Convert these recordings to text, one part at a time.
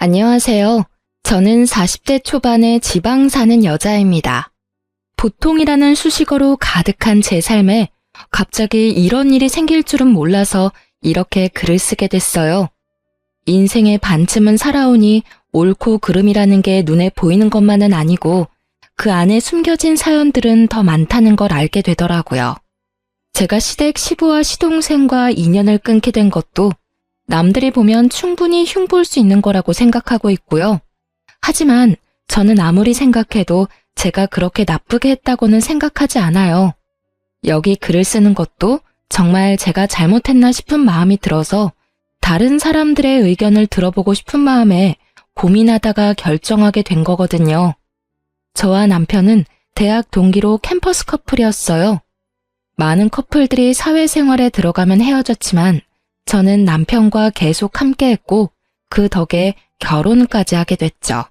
안녕하세요. 저는 40대 초반의 지방 사는 여자입니다. 보통이라는 수식어로 가득한 제 삶에 갑자기 이런 일이 생길 줄은 몰라서 이렇게 글을 쓰게 됐어요. 인생의 반쯤은 살아오니 옳고 그름이라는 게 눈에 보이는 것만은 아니고 그 안에 숨겨진 사연들은 더 많다는 걸 알게 되더라고요. 제가 시댁 시부와 시동생과 인연을 끊게 된 것도 남들이 보면 충분히 흉볼 수 있는 거라고 생각하고 있고요. 하지만 저는 아무리 생각해도 제가 그렇게 나쁘게 했다고는 생각하지 않아요. 여기 글을 쓰는 것도 정말 제가 잘못했나 싶은 마음이 들어서 다른 사람들의 의견을 들어보고 싶은 마음에 고민하다가 결정하게 된 거거든요. 저와 남편은 대학 동기로 캠퍼스 커플이었어요. 많은 커플들이 사회생활에 들어가면 헤어졌지만 저는 남편과 계속 함께했고 그 덕에 결혼까지 하게 됐죠.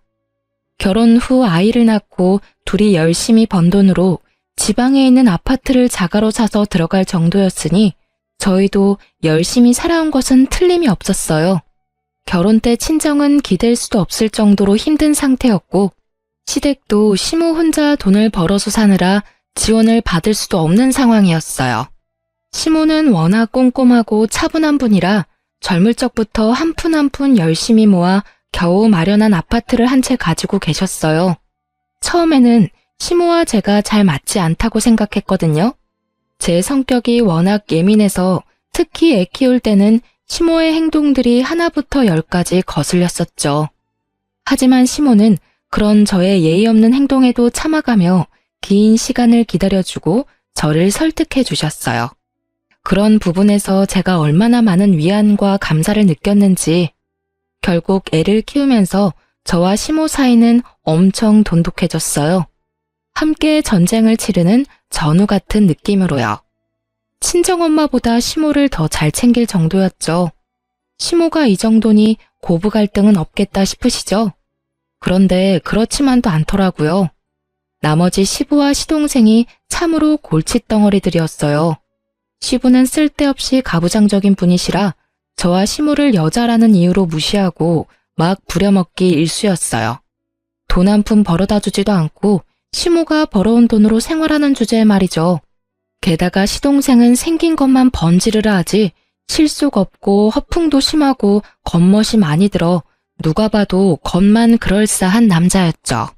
결혼 후 아이를 낳고 둘이 열심히 번 돈으로 지방에 있는 아파트를 자가로 사서 들어갈 정도였으니 저희도 열심히 살아온 것은 틀림이 없었어요. 결혼 때 친정은 기댈 수도 없을 정도로 힘든 상태였고 시댁도 시모 혼자 돈을 벌어서 사느라 지원을 받을 수도 없는 상황이었어요. 시모는 워낙 꼼꼼하고 차분한 분이라 젊을 적부터 한 푼 한 푼 열심히 모아 겨우 마련한 아파트를 한 채 가지고 계셨어요. 처음에는 시모와 제가 잘 맞지 않다고 생각했거든요. 제 성격이 워낙 예민해서 특히 애 키울 때는 시모의 행동들이 하나부터 열까지 거슬렸었죠. 하지만 시모는 그런 저의 예의 없는 행동에도 참아가며 긴 시간을 기다려주고 저를 설득해 주셨어요. 그런 부분에서 제가 얼마나 많은 위안과 감사를 느꼈는지 결국 애를 키우면서 저와 시모 사이는 엄청 돈독해졌어요. 함께 전쟁을 치르는 전우 같은 느낌으로요. 친정엄마보다 시모를 더 잘 챙길 정도였죠. 시모가 이 정도니 고부 갈등은 없겠다 싶으시죠? 그런데 그렇지만도 않더라고요. 나머지 시부와 시동생이 참으로 골칫덩어리들이었어요. 시부는 쓸데없이 가부장적인 분이시라 저와 시모를 여자라는 이유로 무시하고 막 부려먹기 일쑤였어요. 돈 한 푼 벌어다 주지도 않고 시모가 벌어온 돈으로 생활하는 주제에 말이죠. 게다가 시동생은 생긴 것만 번지르르 하지 실속 없고 허풍도 심하고 겉멋이 많이 들어 누가 봐도 겉만 그럴싸한 남자였죠.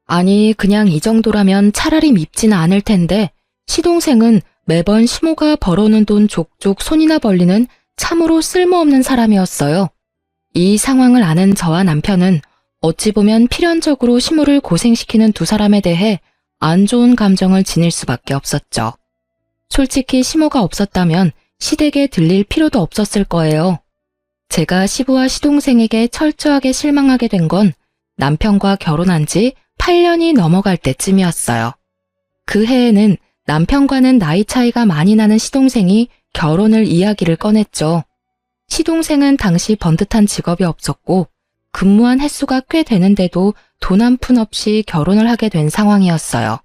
아니 그냥 이 정도라면 차라리 밉지는 않을 텐데 시동생은 매번 시모가 벌어오는 돈 족족 손이나 벌리는 참으로 쓸모없는 사람이었어요. 이 상황을 아는 저와 남편은 어찌 보면 필연적으로 시모를 고생시키는 두 사람에 대해 안 좋은 감정을 지닐 수밖에 없었죠. 솔직히 시모가 없었다면 시댁에 들릴 필요도 없었을 거예요. 제가 시부와 시동생에게 철저하게 실망하게 된 건 남편과 결혼한 지 8년이 넘어갈 때쯤이었어요. 그 해에는 남편과는 나이 차이가 많이 나는 시동생이 결혼을 이야기를 꺼냈죠. 시동생은 당시 번듯한 직업이 없었고 근무한 횟수가 꽤 되는데도 돈 한 푼 없이 결혼을 하게 된 상황이었어요.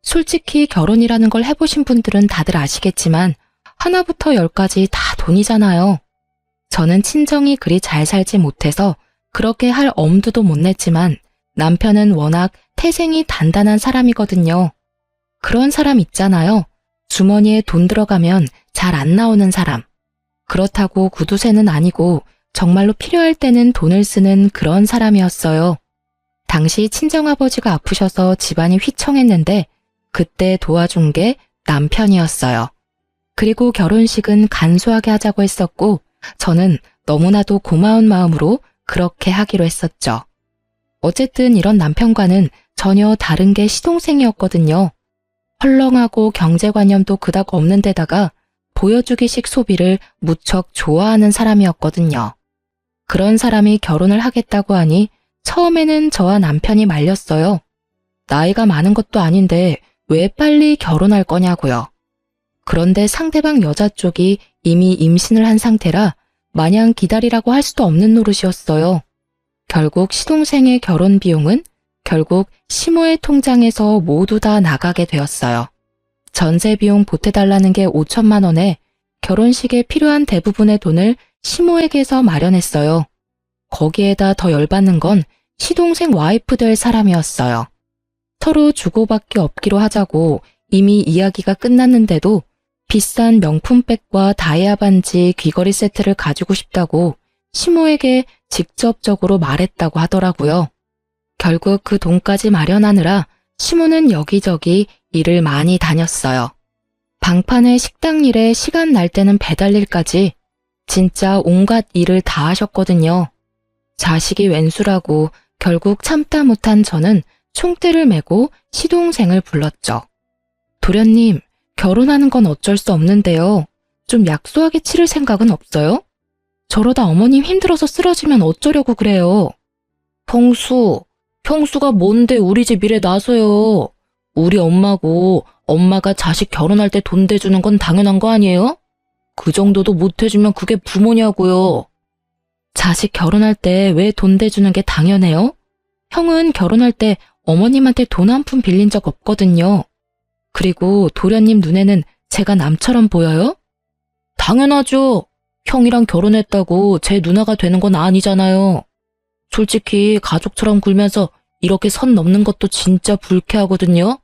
솔직히 결혼이라는 걸 해보신 분들은 다들 아시겠지만 하나부터 열까지 다 돈이잖아요. 저는 친정이 그리 잘 살지 못해서 그렇게 할 엄두도 못 냈지만 남편은 워낙 태생이 단단한 사람이거든요. 그런 사람 있잖아요. 주머니에 돈 들어가면 잘 안 나오는 사람. 그렇다고 구두쇠는 아니고 정말로 필요할 때는 돈을 쓰는 그런 사람이었어요. 당시 친정아버지가 아프셔서 집안이 휘청했는데 그때 도와준 게 남편이었어요. 그리고 결혼식은 간소하게 하자고 했었고 저는 너무나도 고마운 마음으로 그렇게 하기로 했었죠. 어쨌든 이런 남편과는 전혀 다른 게 시동생이었거든요. 헐렁하고 경제관념도 그닥 없는 데다가 보여주기식 소비를 무척 좋아하는 사람이었거든요. 그런 사람이 결혼을 하겠다고 하니 처음에는 저와 남편이 말렸어요. 나이가 많은 것도 아닌데 왜 빨리 결혼할 거냐고요. 그런데 상대방 여자 쪽이 이미 임신을 한 상태라 마냥 기다리라고 할 수도 없는 노릇이었어요. 결국 시동생의 결혼 비용은 결국 시모의 통장에서 모두 다 나가게 되었어요. 전세 비용 보태달라는 게 5천만 원에 결혼식에 필요한 대부분의 돈을 시모에게서 마련했어요. 거기에다 더 열받는 건 시동생 와이프 될 사람이었어요. 서로 주고받기 없기로 하자고 이미 이야기가 끝났는데도 비싼 명품백과 다이아 반지 귀걸이 세트를 가지고 싶다고 시모에게 직접적으로 말했다고 하더라고요. 결국 그 돈까지 마련하느라 시모는 여기저기 일을 많이 다녔어요. 방판에 식당 일에 시간 날 때는 배달 일까지 진짜 온갖 일을 다 하셨거든요. 자식이 웬수라고 결국 참다 못한 저는 총대를 메고 시동생을 불렀죠. 도련님, 결혼하는 건 어쩔 수 없는데요. 좀 약소하게 치를 생각은 없어요? 저러다 어머님 힘들어서 쓰러지면 어쩌려고 그래요. 형수가 뭔데 우리 집 일에 나서요. 우리 엄마고 엄마가 자식 결혼할 때 돈 대주는 건 당연한 거 아니에요? 그 정도도 못 해주면 그게 부모냐고요. 자식 결혼할 때 왜 돈 대주는 게 당연해요? 형은 결혼할 때 어머님한테 돈 한 푼 빌린 적 없거든요. 그리고 도련님 눈에는 제가 남처럼 보여요? 당연하죠. 형이랑 결혼했다고 제 누나가 되는 건 아니잖아요. 솔직히 가족처럼 굴면서 이렇게 선 넘는 것도 진짜 불쾌하거든요.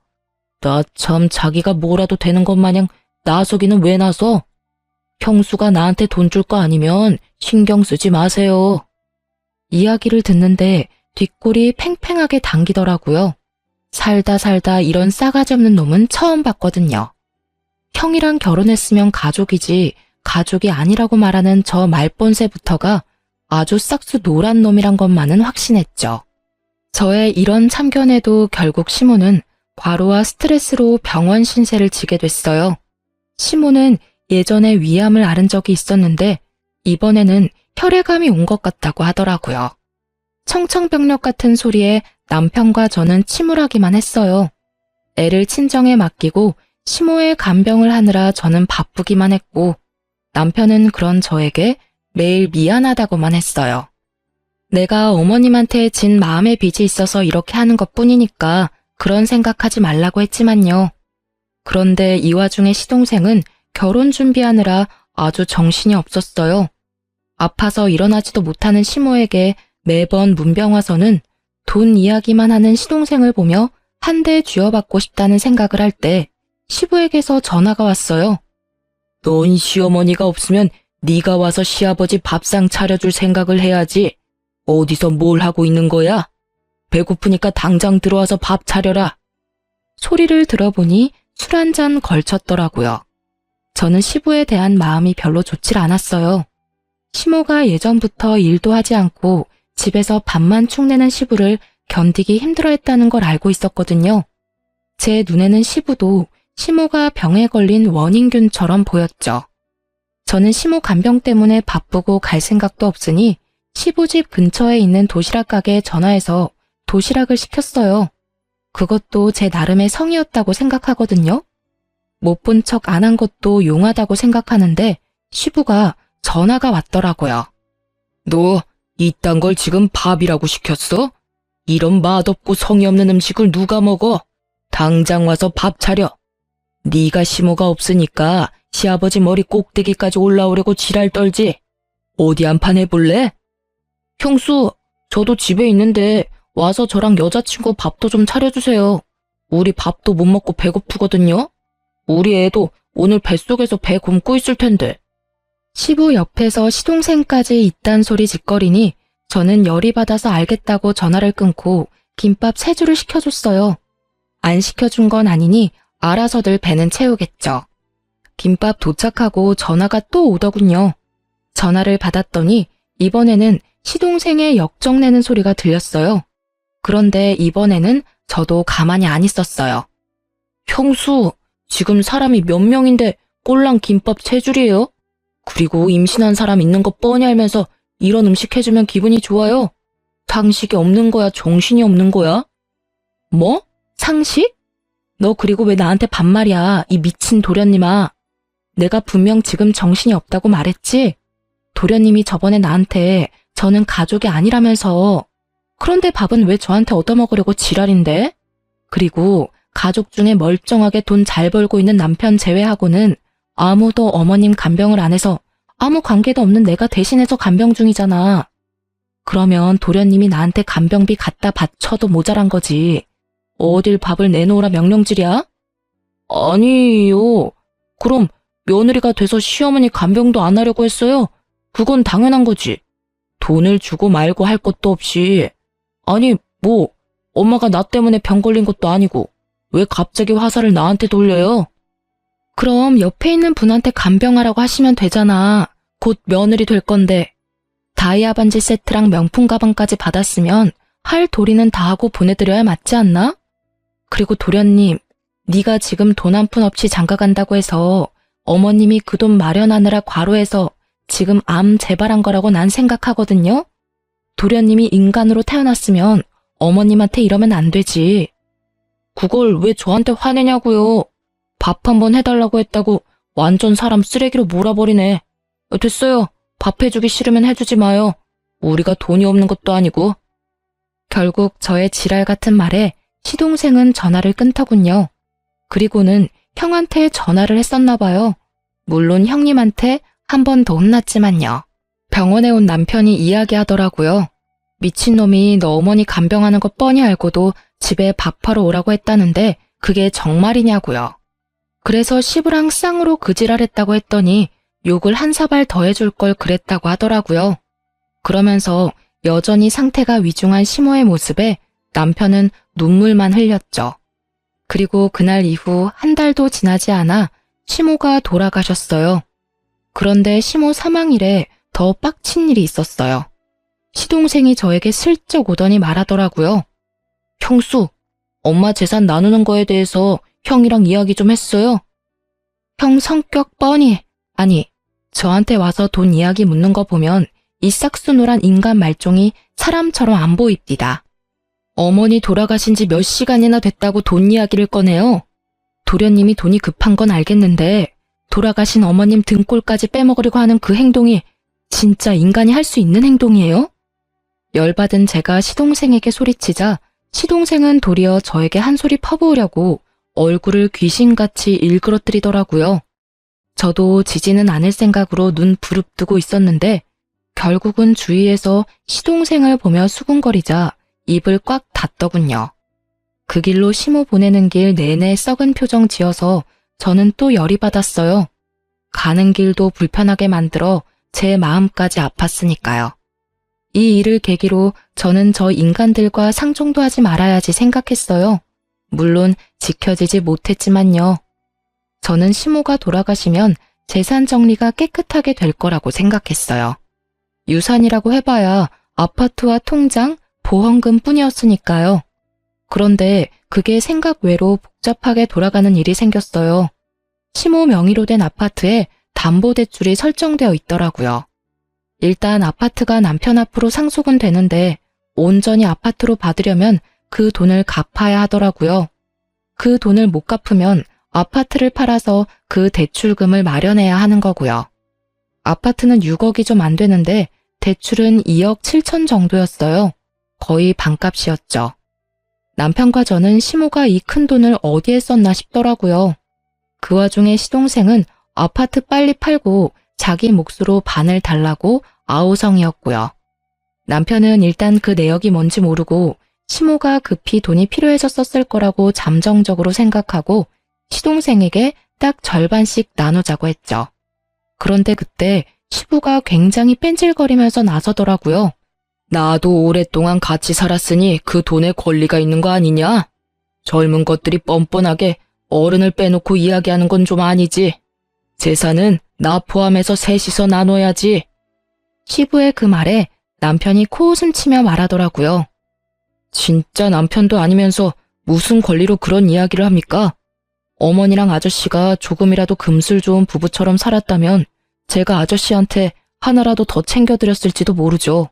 나 참 자기가 뭐라도 되는 것 마냥 나서기는 왜 나서? 형수가 나한테 돈 줄 거 아니면 신경 쓰지 마세요. 이야기를 듣는데 뒷골이 팽팽하게 당기더라고요. 살다 이런 싸가지 없는 놈은 처음 봤거든요. 형이랑 결혼했으면 가족이지 가족이 아니라고 말하는 저 말본새부터가 아주 싹수 노란 놈이란 것만은 확신했죠. 저의 이런 참견에도 결국 시모는 과로와 스트레스로 병원 신세를 지게 됐어요. 시모는 예전에 위암을 앓은 적이 있었는데 이번에는 혈액암이 온 것 같다고 하더라고요. 청청병력 같은 소리에 남편과 저는 침울하기만 했어요. 애를 친정에 맡기고 시모의 간병을 하느라 저는 바쁘기만 했고 남편은 그런 저에게 매일 미안하다고만 했어요. 내가 어머님한테 진 마음의 빚이 있어서 이렇게 하는 것뿐이니까 그런 생각하지 말라고 했지만요. 그런데 이 와중에 시동생은 결혼 준비하느라 아주 정신이 없었어요. 아파서 일어나지도 못하는 시모에게 매번 문병 와서는 돈 이야기만 하는 시동생을 보며 한 대 쥐어받고 싶다는 생각을 할 때 시부에게서 전화가 왔어요. 넌 시어머니가 없으면 네가 와서 시아버지 밥상 차려줄 생각을 해야지. 어디서 뭘 하고 있는 거야? 배고프니까 당장 들어와서 밥 차려라. 소리를 들어보니 술 한 잔 걸쳤더라고요. 저는 시부에 대한 마음이 별로 좋질 않았어요. 시모가 예전부터 일도 하지 않고 집에서 밥만 축내는 시부를 견디기 힘들어했다는 걸 알고 있었거든요. 제 눈에는 시부도 시모가 병에 걸린 원인균처럼 보였죠. 저는 시모 간병 때문에 바쁘고 갈 생각도 없으니 시부집 근처에 있는 도시락 가게에 전화해서 도시락을 시켰어요. 그것도 제 나름의 성의였다고 생각하거든요. 못 본 척 안 한 것도 용하다고 생각하는데 시부가 전화가 왔더라고요. 너 이딴 걸 지금 밥이라고 시켰어? 이런 맛없고 성의 없는 음식을 누가 먹어? 당장 와서 밥 차려. 네가 시모가 없으니까 시아버지 머리 꼭대기까지 올라오려고 지랄 떨지. 어디 한판 해볼래? 형수, 저도 집에 있는데 와서 저랑 여자친구 밥도 좀 차려주세요. 우리 밥도 못 먹고 배고프거든요. 우리 애도 오늘 뱃속에서 배 굶고 있을 텐데. 시부 옆에서 시동생까지 이딴 소리 짓거리니 저는 열이 받아서 알겠다고 전화를 끊고 김밥 3줄을 시켜줬어요. 안 시켜준 건 아니니 알아서들 배는 채우겠죠. 김밥 도착하고 전화가 또 오더군요. 전화를 받았더니 이번에는 시동생의 역정내는 소리가 들렸어요. 그런데 이번에는 저도 가만히 안 있었어요. 형수, 지금 사람이 몇 명인데 꼴랑 김밥 3줄이에요? 그리고 임신한 사람 있는 거 뻔히 알면서 이런 음식 해주면 기분이 좋아요? 상식이 없는 거야, 정신이 없는 거야? 뭐? 상식? 너 그리고 왜 나한테 반말이야, 이 미친 도련님아. 내가 분명 지금 정신이 없다고 말했지? 도련님이 저번에 나한테 저는 가족이 아니라면서. 그런데 밥은 왜 저한테 얻어먹으려고 지랄인데? 그리고 가족 중에 멀쩡하게 돈 잘 벌고 있는 남편 제외하고는 아무도 어머님 간병을 안 해서 아무 관계도 없는 내가 대신해서 간병 중이잖아. 그러면 도련님이 나한테 간병비 갖다 바쳐도 모자란 거지. 어딜 밥을 내놓으라 명령질이야? 아니요. 그럼 며느리가 돼서 시어머니 간병도 안 하려고 했어요? 그건 당연한 거지. 돈을 주고 말고 할 것도 없이. 아니, 뭐, 엄마가 나 때문에 병 걸린 것도 아니고 왜 갑자기 화살을 나한테 돌려요? 그럼 옆에 있는 분한테 간병하라고 하시면 되잖아. 곧 며느리 될 건데. 다이아 반지 세트랑 명품 가방까지 받았으면 할 도리는 다 하고 보내드려야 맞지 않나? 그리고 도련님, 네가 지금 돈 한 푼 없이 장가 간다고 해서 어머님이 그 돈 마련하느라 과로해서 지금 암 재발한 거라고 난 생각하거든요? 도련님이 인간으로 태어났으면 어머님한테 이러면 안 되지. 그걸 왜 저한테 화내냐고요. 밥 한 번 해달라고 했다고 완전 사람 쓰레기로 몰아버리네. 됐어요. 밥 해주기 싫으면 해주지 마요. 우리가 돈이 없는 것도 아니고. 결국 저의 지랄 같은 말에 시동생은 전화를 끊더군요. 그리고는 형한테 전화를 했었나 봐요. 물론 형님한테 한 번 더 혼났지만요. 병원에 온 남편이 이야기하더라고요. 미친놈이 너 어머니 간병하는 거 뻔히 알고도 집에 밥하러 오라고 했다는데 그게 정말이냐고요. 그래서 시부랑 쌍으로 그 지랄했다고 했더니 욕을 한 사발 더 해줄 걸 그랬다고 하더라고요. 그러면서 여전히 상태가 위중한 시모의 모습에 남편은 눈물만 흘렸죠. 그리고 그날 이후 한 달도 지나지 않아 시모가 돌아가셨어요. 그런데 시모 사망일에 더 빡친 일이 있었어요. 시동생이 저에게 슬쩍 오더니 말하더라고요. 형수, 엄마 재산 나누는 거에 대해서 형이랑 이야기 좀 했어요? 형 성격 뻔히, 아니, 저한테 와서 돈 이야기 묻는 거 보면 이 싹수노란 인간 말종이 사람처럼 안 보입니다. 어머니 돌아가신 지 몇 시간이나 됐다고 돈 이야기를 꺼내요. 도련님이 돈이 급한 건 알겠는데 돌아가신 어머님 등골까지 빼먹으려고 하는 그 행동이 진짜 인간이 할 수 있는 행동이에요? 열받은 제가 시동생에게 소리치자 시동생은 도리어 저에게 한 소리 퍼부으려고 얼굴을 귀신같이 일그러뜨리더라고요. 저도 지지는 않을 생각으로 눈 부릅뜨고 있었는데 결국은 주위에서 시동생을 보며 수군거리자 입을 꽉 닫더군요. 그 길로 시모 보내는 길 내내 썩은 표정 지어서 저는 또 열이 받았어요. 가는 길도 불편하게 만들어 제 마음까지 아팠으니까요. 이 일을 계기로 저는 저 인간들과 상종도 하지 말아야지 생각했어요. 물론 지켜지지 못했지만요. 저는 시모가 돌아가시면 재산 정리가 깨끗하게 될 거라고 생각했어요. 유산이라고 해봐야 아파트와 통장, 보험금 뿐이었으니까요. 그런데 그게 생각 외로 복잡하게 돌아가는 일이 생겼어요. 시모 명의로 된 아파트에 담보대출이 설정되어 있더라고요. 일단 아파트가 남편 앞으로 상속은 되는데 온전히 아파트로 받으려면 그 돈을 갚아야 하더라고요. 그 돈을 못 갚으면 아파트를 팔아서 그 대출금을 마련해야 하는 거고요. 아파트는 6억이 좀 안 되는데 대출은 2억 7천 정도였어요. 거의 반값이었죠. 남편과 저는 시모가 이 큰 돈을 어디에 썼나 싶더라고요. 그 와중에 시동생은 아파트 빨리 팔고 자기 몫으로 반을 달라고 아우성이었고요. 남편은 일단 그 내역이 뭔지 모르고 시모가 급히 돈이 필요해서 썼을 거라고 잠정적으로 생각하고 시동생에게 딱 절반씩 나누자고 했죠. 그런데 그때 시부가 굉장히 뺀질거리면서 나서더라고요. 나도 오랫동안 같이 살았으니 그 돈에 권리가 있는 거 아니냐? 젊은 것들이 뻔뻔하게 어른을 빼놓고 이야기하는 건 좀 아니지. 재산은 나 포함해서 셋이서 나눠야지. 시부의 그 말에 남편이 코웃음 치며 말하더라고요. 진짜 남편도 아니면서 무슨 권리로 그런 이야기를 합니까? 어머니랑 아저씨가 조금이라도 금술 좋은 부부처럼 살았다면 제가 아저씨한테 하나라도 더 챙겨드렸을지도 모르죠.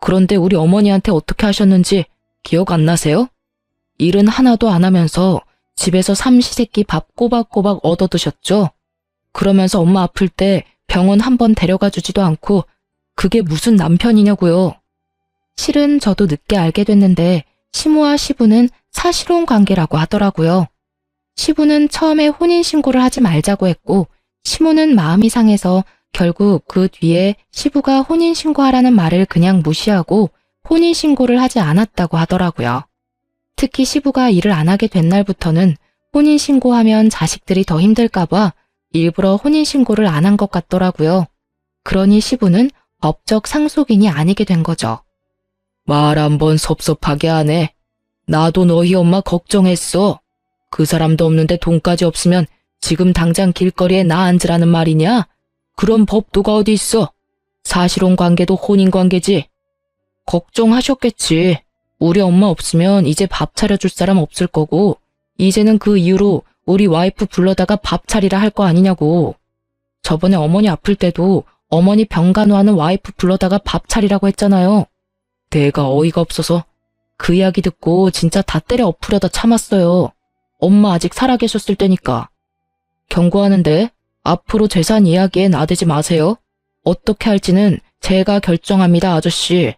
그런데 우리 어머니한테 어떻게 하셨는지 기억 안 나세요? 일은 하나도 안 하면서 집에서 삼시세끼 밥 꼬박꼬박 얻어드셨죠? 그러면서 엄마 아플 때 병원 한 번 데려가 주지도 않고 그게 무슨 남편이냐고요. 실은 저도 늦게 알게 됐는데 시모와 시부는 사실혼 관계라고 하더라고요. 시부는 처음에 혼인신고를 하지 말자고 했고 시모는 마음이 상해서 결국 그 뒤에 시부가 혼인신고하라는 말을 그냥 무시하고 혼인신고를 하지 않았다고 하더라고요. 특히 시부가 일을 안 하게 된 날부터는 혼인신고하면 자식들이 더 힘들까봐 일부러 혼인신고를 안 한 것 같더라고요. 그러니 시부는 법적 상속인이 아니게 된 거죠. 말 한번 섭섭하게 하네. 나도 너희 엄마 걱정했어. 그 사람도 없는데 돈까지 없으면 지금 당장 길거리에 나 앉으라는 말이냐? 그런 법도가 어디 있어? 사실혼 관계도 혼인 관계지. 걱정하셨겠지. 우리 엄마 없으면 이제 밥 차려줄 사람 없을 거고 이제는 그 이후로 우리 와이프 불러다가 밥 차리라 할 거 아니냐고. 저번에 어머니 아플 때도 어머니 병간호하는 와이프 불러다가 밥 차리라고 했잖아요. 내가 어이가 없어서 그 이야기 듣고 진짜 다 때려 엎으려다 참았어요. 엄마 아직 살아계셨을 때니까. 경고하는데 앞으로 재산 이야기에 나대지 마세요. 어떻게 할지는 제가 결정합니다, 아저씨.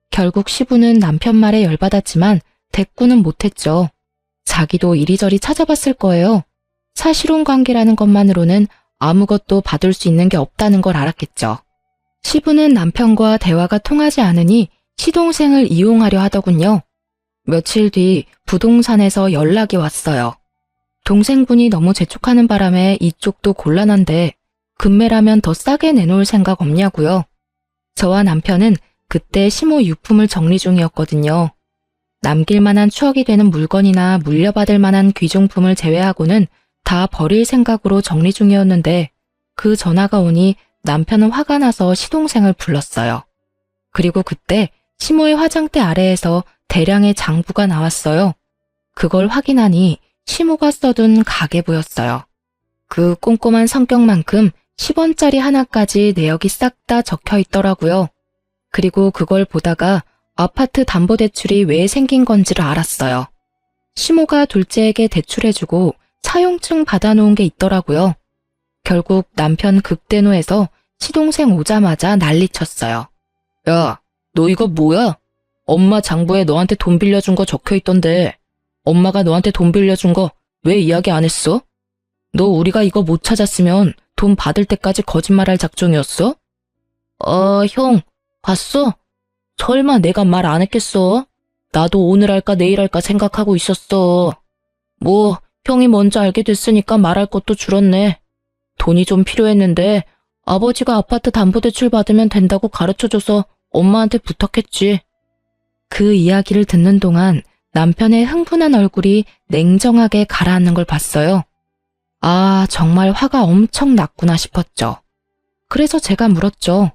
결국 시부는 남편 말에 열받았지만 대꾸는 못했죠. 자기도 이리저리 찾아봤을 거예요. 사실혼 관계라는 것만으로는 아무것도 받을 수 있는 게 없다는 걸 알았겠죠. 시부는 남편과 대화가 통하지 않으니 시동생을 이용하려 하더군요. 며칠 뒤 부동산에서 연락이 왔어요. 동생분이 너무 재촉하는 바람에 이쪽도 곤란한데 금매라면 더 싸게 내놓을 생각 없냐고요. 저와 남편은 그때 시모 유품을 정리 중이었거든요. 남길 만한 추억이 되는 물건이나 물려받을 만한 귀중품을 제외하고는 다 버릴 생각으로 정리 중이었는데 그 전화가 오니 남편은 화가 나서 시동생을 불렀어요. 그리고 그때 시모의 화장대 아래에서 대량의 장부가 나왔어요. 그걸 확인하니 시모가 써둔 가계부였어요. 그 꼼꼼한 성격만큼 10원짜리 하나까지 내역이 싹 다 적혀 있더라고요. 그리고 그걸 보다가 아파트 담보대출이 왜 생긴 건지를 알았어요. 시모가 둘째에게 대출해주고 차용증 받아놓은 게 있더라고요. 결국 남편 극대노해서 시동생 오자마자 난리쳤어요. 야, 너 이거 뭐야? 엄마 장부에 너한테 돈 빌려준 거 적혀 있던데 엄마가 너한테 돈 빌려준 거 왜 이야기 안 했어? 너 우리가 이거 못 찾았으면 돈 받을 때까지 거짓말할 작정이었어? 형, 봤어? 설마 내가 말 안 했겠어? 나도 오늘 할까 내일 할까 생각하고 있었어. 뭐 형이 먼저 알게 됐으니까 말할 것도 줄었네. 돈이 좀 필요했는데 아버지가 아파트 담보대출 받으면 된다고 가르쳐줘서 엄마한테 부탁했지. 그 이야기를 듣는 동안 남편의 흥분한 얼굴이 냉정하게 가라앉는 걸 봤어요. 아, 정말 화가 엄청 났구나 싶었죠. 그래서 제가 물었죠.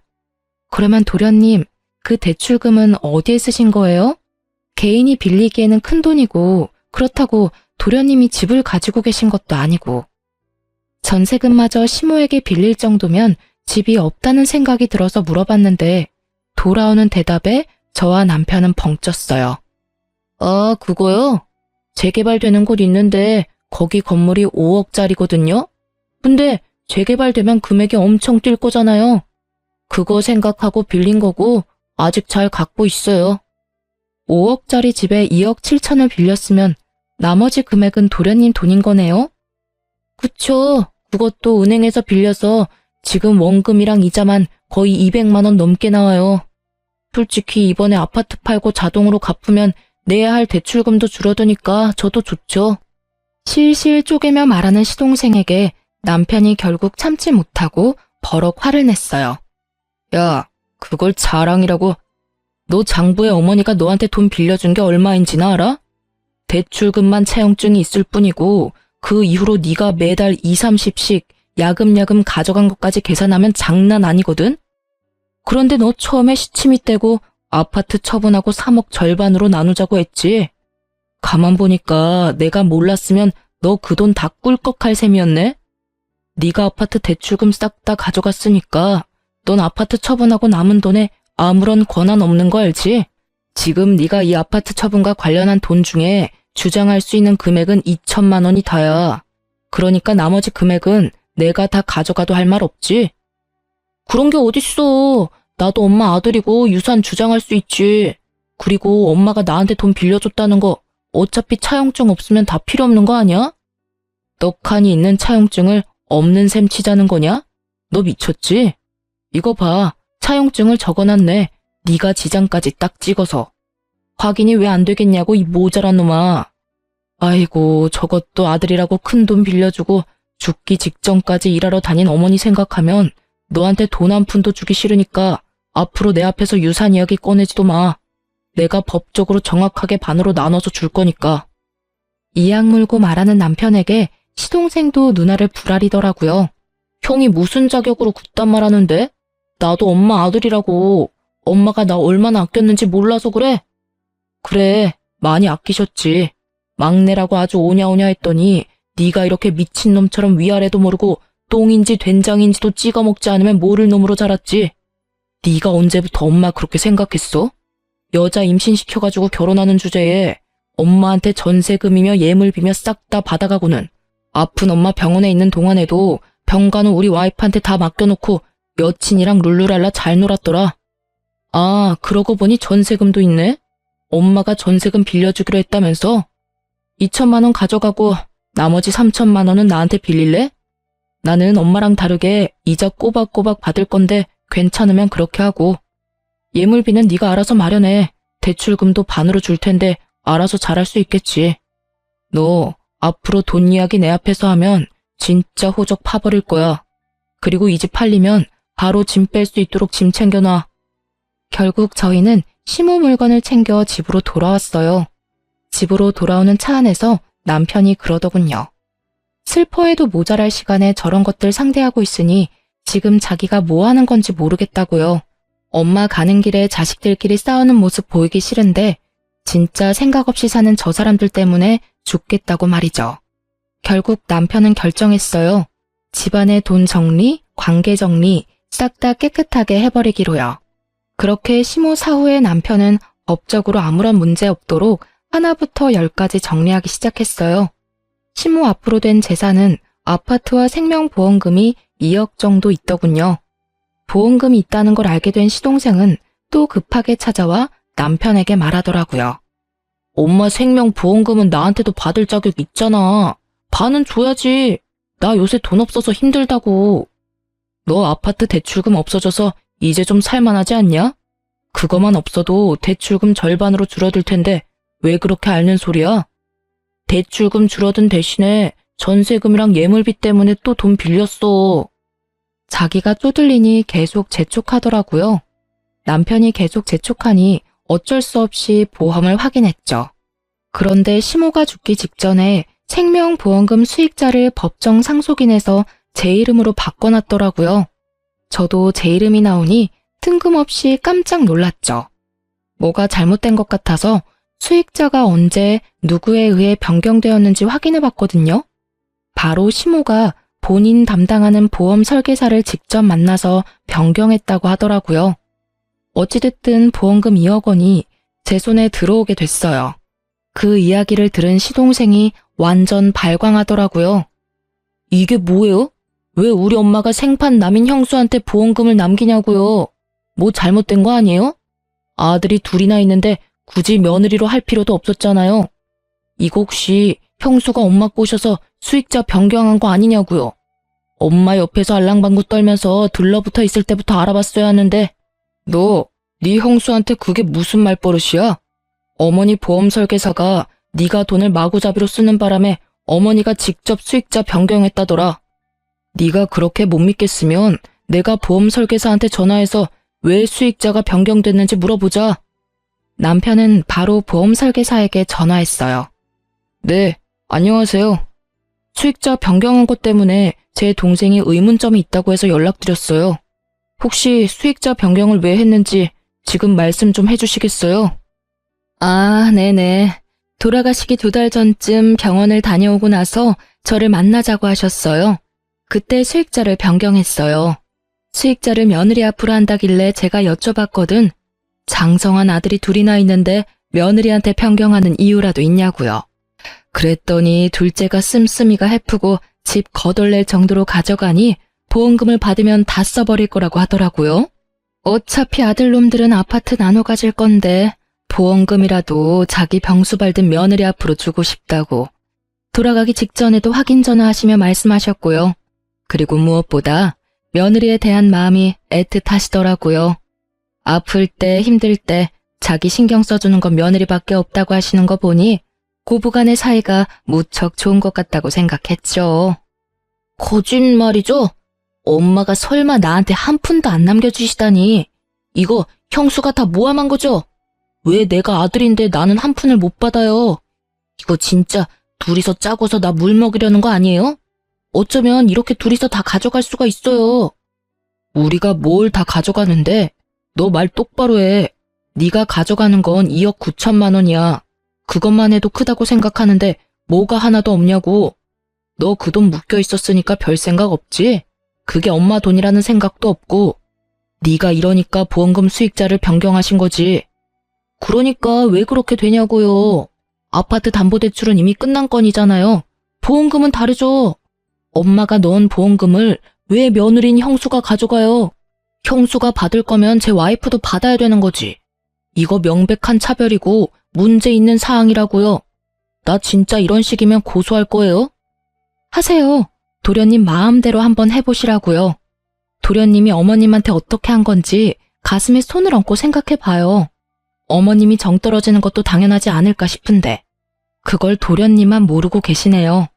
그러면 도련님, 그 대출금은 어디에 쓰신 거예요? 개인이 빌리기에는 큰 돈이고 그렇다고 도련님이 집을 가지고 계신 것도 아니고. 전세금마저 시모에게 빌릴 정도면 집이 없다는 생각이 들어서 물어봤는데 돌아오는 대답에 저와 남편은 벙쪘어요. 아, 그거요? 재개발되는 곳 있는데 거기 건물이 5억짜리거든요? 근데 재개발되면 금액이 엄청 뛸 거잖아요. 그거 생각하고 빌린 거고 아직 잘 갖고 있어요. 5억짜리 집에 2억 7천을 빌렸으면 나머지 금액은 도련님 돈인 거네요? 그쵸. 그것도 은행에서 빌려서 지금 원금이랑 이자만 거의 200만 원 넘게 나와요. 솔직히 이번에 아파트 팔고 자동으로 갚으면 내야 할 대출금도 줄어드니까 저도 좋죠. 실실 쪼개며 말하는 시동생에게 남편이 결국 참지 못하고 버럭 화를 냈어요. 야, 그걸 자랑이라고. 너 장부에 어머니가 너한테 돈 빌려준 게 얼마인지나 알아? 대출금만 차용증이 있을 뿐이고 그 이후로 네가 매달 2, 30씩 야금야금 가져간 것까지 계산하면 장난 아니거든? 그런데 너 처음에 시치미 떼고 아파트 처분하고 3억 절반으로 나누자고 했지. 가만 보니까 내가 몰랐으면 너 그 돈 다 꿀꺽할 셈이었네. 네가 아파트 대출금 싹 다 가져갔으니까 넌 아파트 처분하고 남은 돈에 아무런 권한 없는 거 알지? 지금 네가 이 아파트 처분과 관련한 돈 중에 주장할 수 있는 금액은 2천만 원이 다야. 그러니까 나머지 금액은 내가 다 가져가도 할 말 없지. 그런 게 어딨어. 나도 엄마 아들이고 유산 주장할 수 있지. 그리고 엄마가 나한테 돈 빌려줬다는 거 어차피 차용증 없으면 다 필요 없는 거 아니야? 떡하니 있는 차용증을 없는 셈 치자는 거냐? 너 미쳤지? 이거 봐. 차용증을 적어놨네. 네가 지장까지 딱 찍어서. 확인이 왜 안 되겠냐고 이 모자란 놈아. 아이고 저것도 아들이라고 큰 돈 빌려주고 죽기 직전까지 일하러 다닌 어머니 생각하면 너한테 돈 한 푼도 주기 싫으니까 앞으로 내 앞에서 유산 이야기 꺼내지도 마. 내가 법적으로 정확하게 반으로 나눠서 줄 거니까. 이악 물고 말하는 남편에게 시동생도 누나를 부라리더라고요. 형이 무슨 자격으로 그딴 말 하는데? 나도 엄마 아들이라고. 엄마가 나 얼마나 아꼈는지 몰라서 그래? 그래, 많이 아끼셨지. 막내라고 아주 오냐오냐 했더니 네가 이렇게 미친놈처럼 위아래도 모르고 똥인지 된장인지도 찍어 먹지 않으면 모를 놈으로 자랐지. 네가 언제부터 엄마 그렇게 생각했어? 여자 임신시켜가지고 결혼하는 주제에 엄마한테 전세금이며 예물비며 싹 다 받아가고는 아픈 엄마 병원에 있는 동안에도 병간호 우리 와이프한테 다 맡겨놓고 여친이랑 룰루랄라 잘 놀았더라. 아, 그러고 보니 전세금도 있네? 엄마가 전세금 빌려주기로 했다면서? 2천만 원 가져가고 나머지 3천만 원은 나한테 빌릴래? 나는 엄마랑 다르게 이자 꼬박꼬박 받을 건데 괜찮으면 그렇게 하고. 예물비는 네가 알아서 마련해. 대출금도 반으로 줄 텐데 알아서 잘할 수 있겠지. 너 앞으로 돈 이야기 내 앞에서 하면 진짜 호적 파버릴 거야. 그리고 이 집 팔리면 바로 짐 뺄 수 있도록 짐 챙겨놔. 결국 저희는 시모 물건을 챙겨 집으로 돌아왔어요. 집으로 돌아오는 차 안에서 남편이 그러더군요. 슬퍼해도 모자랄 시간에 저런 것들 상대하고 있으니 지금 자기가 뭐 하는 건지 모르겠다고요. 엄마 가는 길에 자식들끼리 싸우는 모습 보이기 싫은데 진짜 생각 없이 사는 저 사람들 때문에 죽겠다고 말이죠. 결국 남편은 결정했어요. 집안의 돈 정리, 관계 정리 싹 다 깨끗하게 해버리기로요. 그렇게 시모 사후에 남편은 법적으로 아무런 문제 없도록 하나부터 10까지 정리하기 시작했어요. 시모 앞으로 된 재산은 아파트와 생명보험금이 2억 정도 있더군요. 보험금이 있다는 걸 알게 된 시동생은 또 급하게 찾아와 남편에게 말하더라고요. 엄마 생명보험금은 나한테도 받을 자격 있잖아. 반은 줘야지. 나 요새 돈 없어서 힘들다고. 너 아파트 대출금 없어져서 이제 좀 살만하지 않냐? 그거만 없어도 대출금 절반으로 줄어들 텐데 왜 그렇게 앓는 소리야? 대출금 줄어든 대신에 전세금이랑 예물비 때문에 또 돈 빌렸어. 자기가 쪼들리니 계속 재촉하더라고요. 남편이 계속 재촉하니 어쩔 수 없이 보험을 확인했죠. 그런데 시모가 죽기 직전에 생명보험금 수익자를 법정 상속인에서 제 이름으로 바꿔놨더라고요. 저도 제 이름이 나오니 뜬금없이 깜짝 놀랐죠. 뭐가 잘못된 것 같아서 수익자가 언제 누구에 의해 변경되었는지 확인해봤거든요. 바로 시모가 본인 담당하는 보험 설계사를 직접 만나서 변경했다고 하더라고요. 어찌됐든 보험금 2억 원이 제 손에 들어오게 됐어요. 그 이야기를 들은 시동생이 완전 발광하더라고요. 이게 뭐예요? 왜 우리 엄마가 생판 남인 형수한테 보험금을 남기냐고요? 뭐 잘못된 거 아니에요? 아들이 둘이나 있는데 굳이 며느리로 할 필요도 없었잖아요. 이거 혹시 형수가 엄마 꼬셔서 수익자 변경한 거 아니냐고요? 엄마 옆에서 알랑방구 떨면서 들러붙어 있을 때부터 알아봤어야 하는데 너, 네 형수한테 그게 무슨 말버릇이야? 어머니 보험 설계사가 네가 돈을 마구잡이로 쓰는 바람에 어머니가 직접 수익자 변경했다더라. 네가 그렇게 못 믿겠으면 내가 보험 설계사한테 전화해서 왜 수익자가 변경됐는지 물어보자. 남편은 바로 보험 설계사에게 전화했어요. 네, 안녕하세요. 수익자 변경한 것 때문에 제 동생이 의문점이 있다고 해서 연락드렸어요. 혹시 수익자 변경을 왜 했는지 지금 말씀 좀 해주시겠어요? 아, 네네. 돌아가시기 2달 전쯤 병원을 다녀오고 나서 저를 만나자고 하셨어요. 그때 수익자를 변경했어요. 수익자를 며느리 앞으로 한다길래 제가 여쭤봤거든. 장성한 아들이 둘이나 있는데 며느리한테 변경하는 이유라도 있냐고요. 그랬더니 둘째가 씀씀이가 해프고 집 거덜낼 정도로 가져가니 보험금을 받으면 다 써버릴 거라고 하더라고요. 어차피 아들놈들은 아파트 나눠 가질 건데 보험금이라도 자기 병수 밟은 며느리 앞으로 주고 싶다고. 돌아가기 직전에도 확인 전화하시며 말씀하셨고요. 그리고 무엇보다 며느리에 대한 마음이 애틋하시더라고요. 아플 때 힘들 때 자기 신경 써주는 건 며느리밖에 없다고 하시는 거 보니 고부간의 사이가 무척 좋은 것 같다고 생각했죠. 거짓말이죠? 엄마가 설마 나한테 한 푼도 안 남겨주시다니. 이거 형수가 다 모함한 거죠? 왜 내가 아들인데 나는 한 푼을 못 받아요? 이거 진짜 둘이서 짜고서 나 물 먹이려는 거 아니에요? 어쩌면 이렇게 둘이서 다 가져갈 수가 있어요. 우리가 뭘 다 가져가는데? 너 말 똑바로 해. 네가 가져가는 건 2억 9천만 원이야. 그것만 해도 크다고 생각하는데 뭐가 하나도 없냐고. 너 그 돈 묶여 있었으니까 별 생각 없지? 그게 엄마 돈이라는 생각도 없고. 네가 이러니까 보험금 수익자를 변경하신 거지. 그러니까 왜 그렇게 되냐고요. 아파트 담보대출은 이미 끝난 건이잖아요. 보험금은 다르죠. 엄마가 넣은 보험금을 왜 며느리인 형수가 가져가요? 형수가 받을 거면 제 와이프도 받아야 되는 거지. 이거 명백한 차별이고 문제 있는 사항이라고요. 나 진짜 이런 식이면 고소할 거예요. 하세요. 도련님 마음대로 한번 해보시라고요. 도련님이 어머님한테 어떻게 한 건지 가슴에 손을 얹고 생각해봐요. 어머님이 정 떨어지는 것도 당연하지 않을까 싶은데 그걸 도련님만 모르고 계시네요.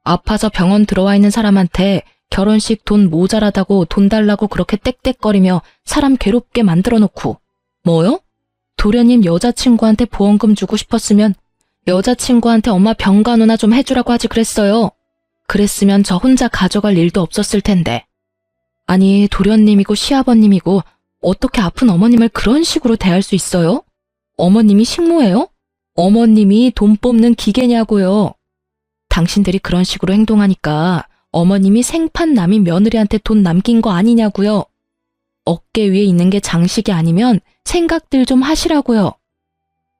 아파서 병원 들어와 있는 사람한테 결혼식 돈 모자라다고 돈 달라고 그렇게 떽떽거리며 사람 괴롭게 만들어 놓고 뭐요? 도련님 여자친구한테 보험금 주고 싶었으면 여자친구한테 엄마 병간호나 좀 해주라고 하지 그랬어요. 그랬으면 저 혼자 가져갈 일도 없었을 텐데. 아니 도련님이고 시아버님이고 어떻게 아픈 어머님을 그런 식으로 대할 수 있어요? 어머님이 식모예요? 어머님이 돈 뽑는 기계냐고요. 당신들이 그런 식으로 행동하니까 어머님이 생판 남인 며느리한테 돈 남긴 거 아니냐고요. 어깨 위에 있는 게 장식이 아니면 생각들 좀 하시라고요.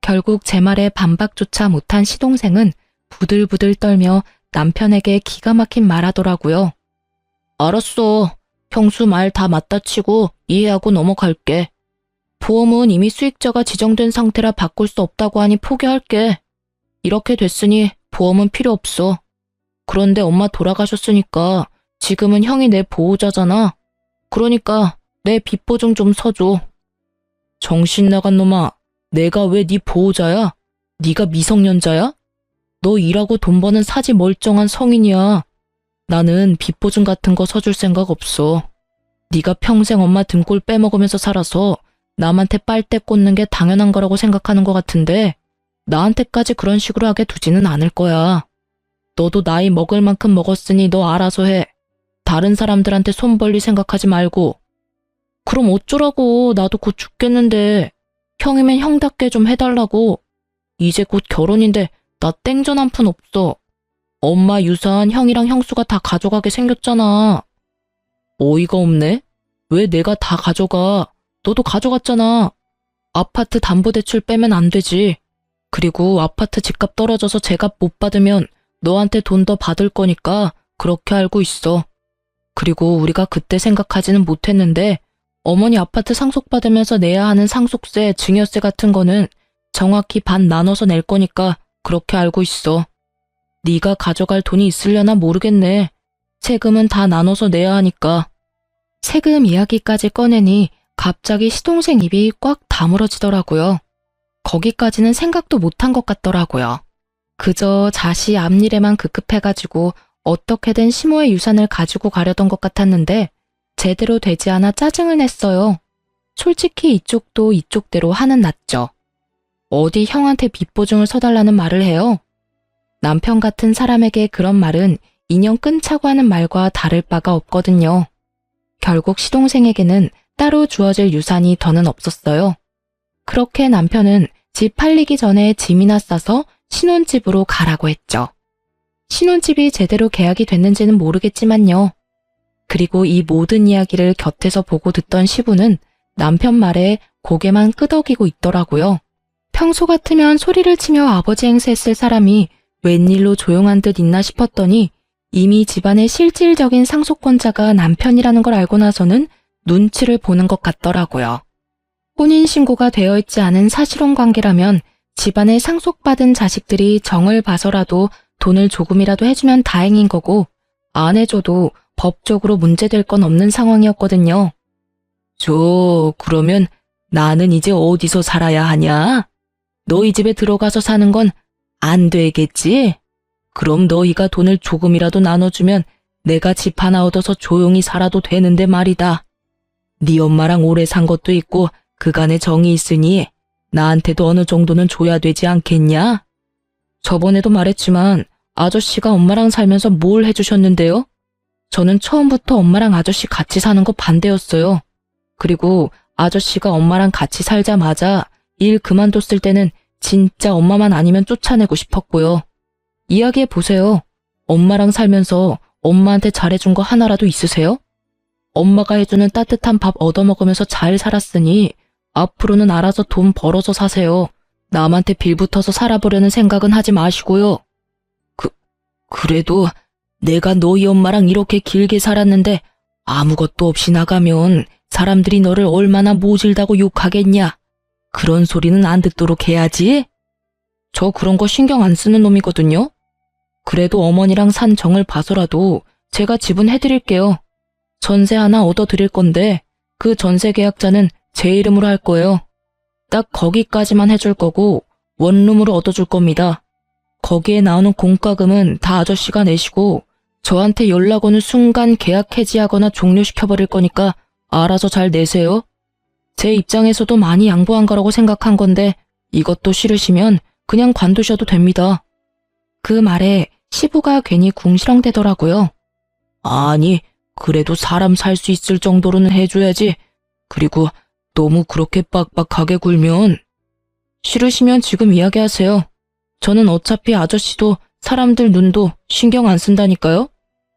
결국 제 말에 반박조차 못한 시동생은 부들부들 떨며 남편에게 기가 막힌 말하더라고요. 알았어. 형수 말 다 맞다 치고 이해하고 넘어갈게. 보험은 이미 수익자가 지정된 상태라 바꿀 수 없다고 하니 포기할게. 이렇게 됐으니 보험은 필요 없어. 그런데 엄마 돌아가셨으니까 지금은 형이 내 보호자잖아. 그러니까 내 빚보증 좀 서줘. 정신 나간 놈아. 내가 왜 네 보호자야? 네가 미성년자야? 너 일하고 돈 버는 사지 멀쩡한 성인이야. 나는 빚보증 같은 거 서줄 생각 없어. 네가 평생 엄마 등골 빼먹으면서 살아서 남한테 빨대 꽂는 게 당연한 거라고 생각하는 것 같은데 나한테까지 그런 식으로 하게 두지는 않을 거야. 너도 나이 먹을 만큼 먹었으니 너 알아서 해. 다른 사람들한테 손 벌릴 생각하지 말고. 그럼 어쩌라고. 나도 곧 죽겠는데. 형이면 형답게 좀 해달라고. 이제 곧 결혼인데 나 땡전 한 푼 없어. 엄마 유산 형이랑 형수가 다 가져가게 생겼잖아. 어이가 없네. 왜 내가 다 가져가. 너도 가져갔잖아. 아파트 담보대출 빼면 안 되지. 그리고 아파트 집값 떨어져서 제값 못 받으면 너한테 돈 더 받을 거니까 그렇게 알고 있어. 그리고 우리가 그때 생각하지는 못했는데 어머니 아파트 상속받으면서 내야 하는 상속세, 증여세 같은 거는 정확히 반 나눠서 낼 거니까 그렇게 알고 있어. 네가 가져갈 돈이 있으려나 모르겠네. 세금은 다 나눠서 내야 하니까. 세금 이야기까지 꺼내니 갑자기 시동생 입이 꽉 다물어지더라고요. 거기까지는 생각도 못한 것 같더라고요. 그저 자시 앞일에만 급급해가지고 어떻게든 시모의 유산을 가지고 가려던 것 같았는데 제대로 되지 않아 짜증을 냈어요. 솔직히 이쪽도 이쪽대로 화는 났죠. 어디 형한테 빚보증을 서달라는 말을 해요? 남편 같은 사람에게 그런 말은 인연 끊자고 하는 말과 다를 바가 없거든요. 결국 시동생에게는 따로 주어질 유산이 더는 없었어요. 그렇게 남편은 집 팔리기 전에 짐이나 싸서 신혼집으로 가라고 했죠. 신혼집이 제대로 계약이 됐는지는 모르겠지만요. 그리고 이 모든 이야기를 곁에서 보고 듣던 시부는 남편 말에 고개만 끄덕이고 있더라고요. 평소 같으면 소리를 치며 아버지 행세했을 사람이 웬일로 조용한 듯 있나 싶었더니 이미 집안의 실질적인 상속권자가 남편이라는 걸 알고 나서는 눈치를 보는 것 같더라고요. 혼인신고가 되어 있지 않은 사실혼 관계라면 집안에 상속받은 자식들이 정을 봐서라도 돈을 조금이라도 해주면 다행인 거고 안 해줘도 법적으로 문제될 건 없는 상황이었거든요. 그러면 나는 이제 어디서 살아야 하냐? 너희 집에 들어가서 사는 건 안 되겠지? 그럼 너희가 돈을 조금이라도 나눠주면 내가 집 하나 얻어서 조용히 살아도 되는데 말이다. 네 엄마랑 오래 산 것도 있고 그간의 정이 있으니 나한테도 어느 정도는 줘야 되지 않겠냐? 저번에도 말했지만 아저씨가 엄마랑 살면서 뭘 해주셨는데요? 저는 처음부터 엄마랑 아저씨 같이 사는 거 반대였어요. 그리고 아저씨가 엄마랑 같이 살자마자 일 그만뒀을 때는 진짜 엄마만 아니면 쫓아내고 싶었고요. 이야기해 보세요. 엄마랑 살면서 엄마한테 잘해준 거 하나라도 있으세요? 엄마가 해주는 따뜻한 밥 얻어먹으면서 잘 살았으니 앞으로는 알아서 돈 벌어서 사세요. 남한테 빌붙어서 살아보려는 생각은 하지 마시고요. 그래도 내가 너희 엄마랑 이렇게 길게 살았는데 아무것도 없이 나가면 사람들이 너를 얼마나 모질다고 욕하겠냐. 그런 소리는 안 듣도록 해야지. 저 그런 거 신경 안 쓰는 놈이거든요. 그래도 어머니랑 산 정을 봐서라도 제가 지분해드릴게요. 전세 하나 얻어드릴 건데 그 전세 계약자는 제 이름으로 할 거예요. 딱 거기까지만 해줄 거고 원룸으로 얻어줄 겁니다. 거기에 나오는 공과금은 다 아저씨가 내시고 저한테 연락 오는 순간 계약 해지하거나 종료시켜버릴 거니까 알아서 잘 내세요. 제 입장에서도 많이 양보한 거라고 생각한 건데 이것도 싫으시면 그냥 관두셔도 됩니다. 그 말에 시부가 괜히 궁시렁대더라고요. 아니, 그래도 사람 살 수 있을 정도로는 해줘야지. 그리고 너무 그렇게 빡빡하게 굴면. 싫으시면 지금 이야기하세요. 저는 어차피 아저씨도 사람들 눈도 신경 안 쓴다니까요.